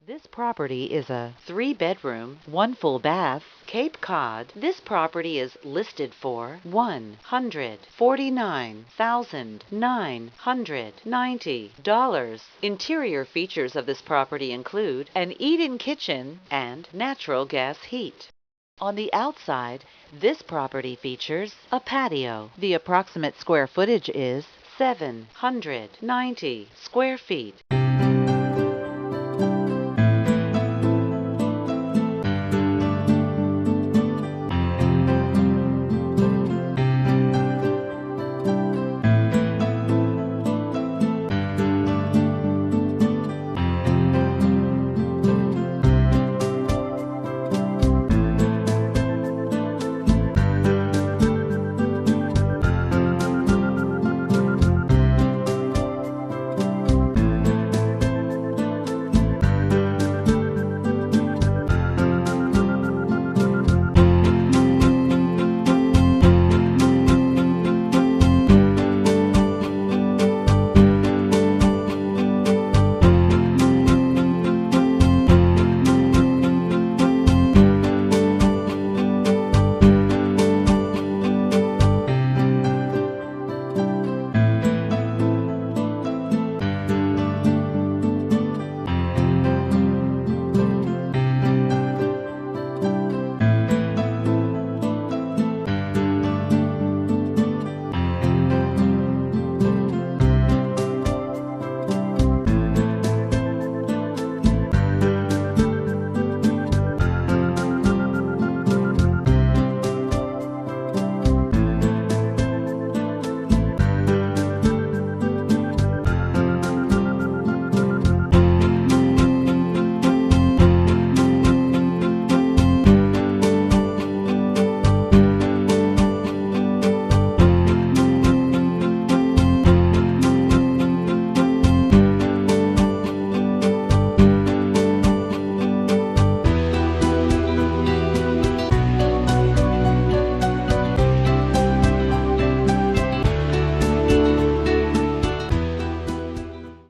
This property is a 3-bedroom, 1 full bath, Cape Cod. This property is listed for $149,990. Interior features of this property include an eat-in kitchen and natural gas heat. On the outside, this property features a patio. The approximate square footage is 790 square feet.